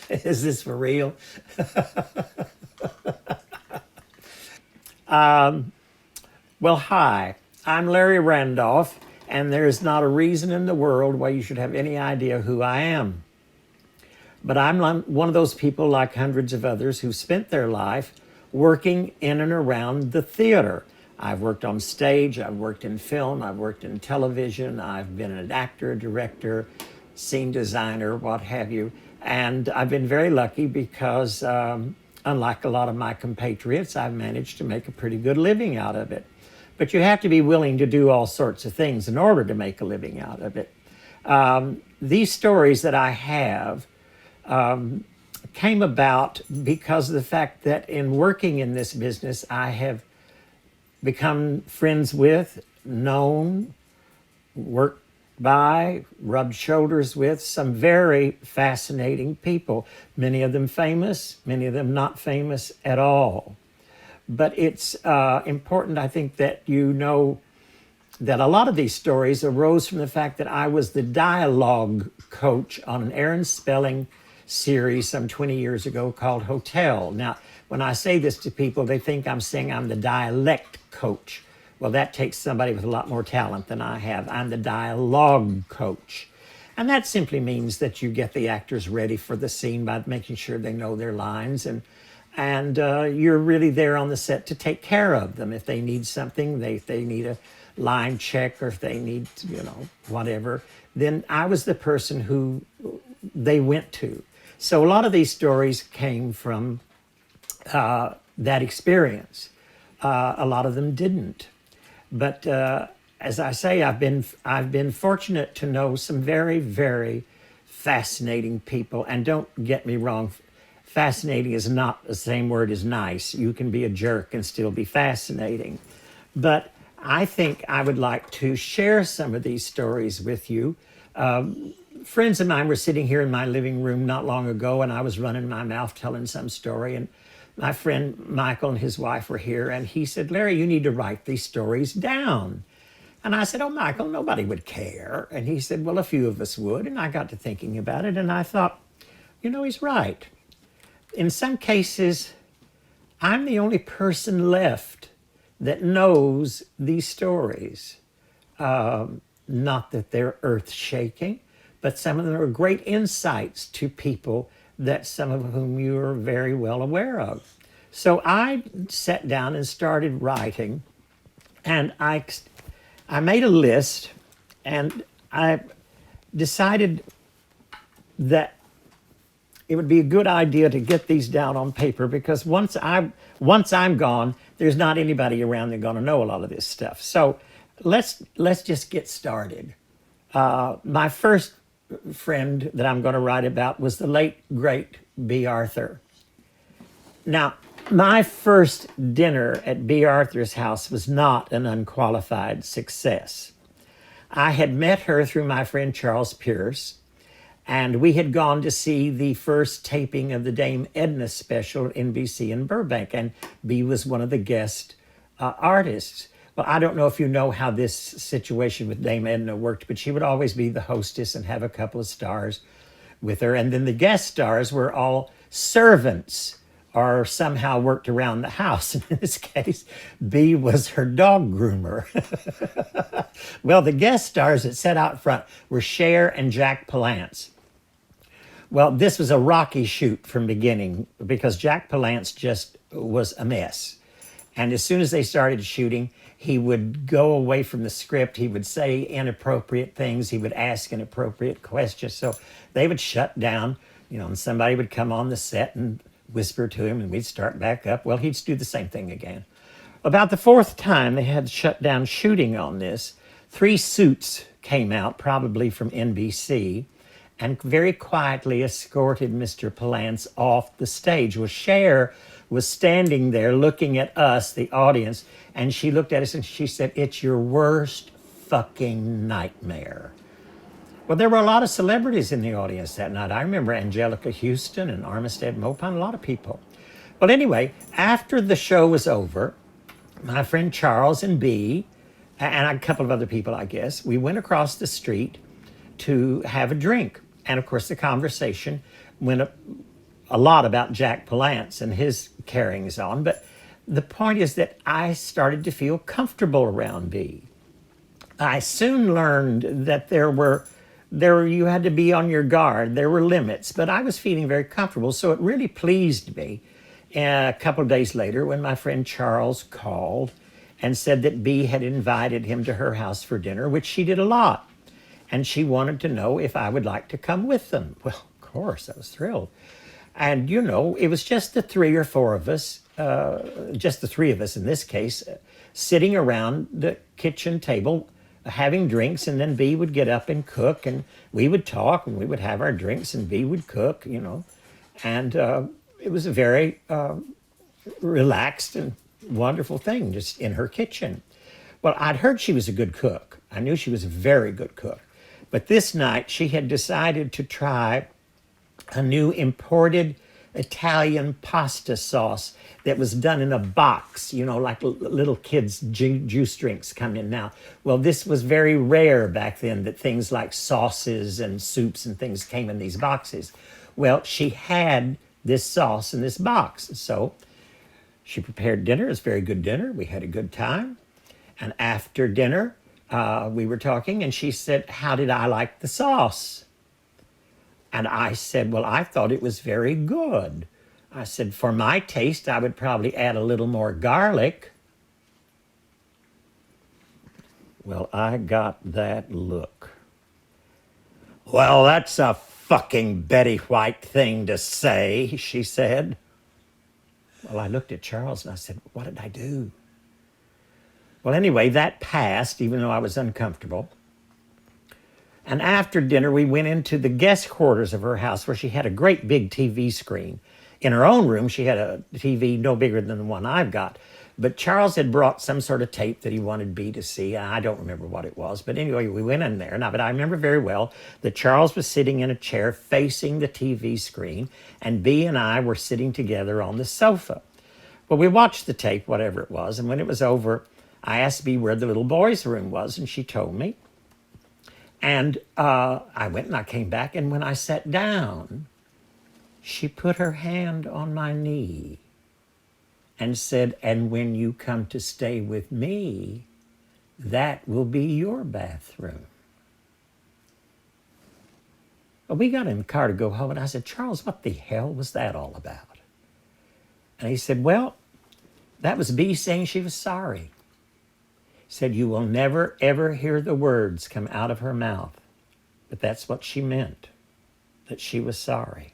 Is this for real? Well, hi, I'm Larry Randolph, and there's not a reason in the world why you should have any idea who I am. But I'm one of those people, like hundreds of others, who spent their life working in and around the theater. I've worked on stage, I've worked in film, I've worked in television, I've been an actor, director, scene designer, what have you. And I've been very lucky because, unlike a lot of my compatriots, I've managed to make a pretty good living out of it. But you have to be willing to do all sorts of things in order to make a living out of it. These stories that I have came about because of the fact that in working in this business, I have become friends with, known, worked by, rubbed shoulders with some very fascinating people, many of them famous, many of them not famous at all. But it's important, I think, that you know that a lot of these stories arose from the fact that I was the dialogue coach on an Aaron Spelling series some 20 years ago called Hotel. Now, when I say this to people, they think I'm saying I'm the dialect coach. Well, that takes somebody with a lot more talent than I have. I'm the dialogue coach. And that simply means that you get the actors ready for the scene by making sure they know their lines, and you're really there on the set to take care of them. If they need something, if they need a line check, or if they need, whatever, then I was the person who they went to. So a lot of these stories came from that experience. A lot of them didn't. But as I say, I've been fortunate to know some very, very fascinating people. And don't get me wrong, fascinating is not the same word as nice. You can be a jerk and still be fascinating. But I think I would like to share some of these stories with you. Friends of mine were sitting here in my living room not long ago, and I was running my mouth telling some story. And my friend Michael and his wife were here, and he said, Larry, you need to write these stories down. And I said, oh, Michael, nobody would care. And he said, well, a few of us would. And I got to thinking about it, and I thought, he's right. In some cases, I'm the only person left that knows these stories. Not that they're earth shaking, but some of them are great insights to people that some of whom you are very well aware of. So I sat down and started writing, and I made a list, and I decided that it would be a good idea to get these down on paper, because once I'm gone, there's not anybody around that's going to know a lot of this stuff. So let's just get started. My first friend that I'm going to write about was the late great Bea Arthur. Now, my first dinner at Bea Arthur's house was not an unqualified success. I had met her through my friend Charles Pierce, and we had gone to see the first taping of the Dame Edna special at NBC in Burbank, and Bea was one of the guest artists. Well, I don't know if you know how this situation with Dame Edna worked, but she would always be the hostess and have a couple of stars with her. And then the guest stars were all servants or somehow worked around the house. And in this case, Bea was her dog groomer. Well, the guest stars that sat out front were Cher and Jack Palance. Well, this was a rocky shoot from beginning because Jack Palance just was a mess. And as soon as they started shooting, he would go away from the script. He would say inappropriate things. He would ask inappropriate questions. So they would shut down, and somebody would come on the set and whisper to him, and we'd start back up. Well, he'd do the same thing again. About the fourth time they had shut down shooting on this, 3 suits came out, probably from NBC, and very quietly escorted Mr. Palance off the stage. Well, Cher was standing there looking at us, the audience, and she looked at us and she said, it's your worst fucking nightmare. Well, there were a lot of celebrities in the audience that night. I remember Angelica Houston and Armistead Maupin, a lot of people. Well, anyway, after the show was over, my friend Charles and Bea, and a couple of other people, I guess, we went across the street to have a drink. And of course, the conversation went a lot about Jack Palance and his carryings on. But the point is that I started to feel comfortable around Bea. I soon learned that you had to be on your guard. There were limits, but I was feeling very comfortable. So it really pleased me. A couple of days later, when my friend Charles called and said that Bea had invited him to her house for dinner, which she did a lot. And she wanted to know if I would like to come with them. Well, of course, I was thrilled. And, it was just the three or four of us, just the three of us in this case, sitting around the kitchen table, having drinks, and then Bea would get up and cook, and we would talk, and we would have our drinks, and Bea would cook, And it was a very relaxed and wonderful thing just in her kitchen. Well, I'd heard she was a good cook. I knew she was a very good cook. But this night she had decided to try a new imported Italian pasta sauce that was done in a box, like little kids' juice drinks come in now. Well, this was very rare back then that things like sauces and soups and things came in these boxes. Well, she had this sauce in this box. So she prepared dinner. It was a very good dinner. We had a good time. And after dinner, we were talking, and she said, "How did I like the sauce?" And I said, "Well, I thought it was very good." I said, "For my taste, I would probably add a little more garlic." Well, I got that look. "Well, that's a fucking Betty White thing to say," she said. Well, I looked at Charles and I said, "What did I do?" Well, anyway, that passed, even though I was uncomfortable. And after dinner, we went into the guest quarters of her house where she had a great big TV screen. In her own room, she had a TV no bigger than the one I've got. But Charles had brought some sort of tape that he wanted Bea to see. I don't remember what it was. But anyway, we went in there. But I remember very well that Charles was sitting in a chair facing the TV screen, and Bea and I were sitting together on the sofa. Well, we watched the tape, whatever it was. And when it was over, I asked Bea where the little boy's room was, and she told me. And I went and I came back, and when I sat down, she put her hand on my knee and said, "And when you come to stay with me, that will be your bathroom." Well, we got in the car to go home, and I said, "Charles, what the hell was that all about?" And he said, "Well, that was Bea saying she was sorry." He said, "You will never, ever hear the words come out of her mouth, but that's what she meant, that she was sorry."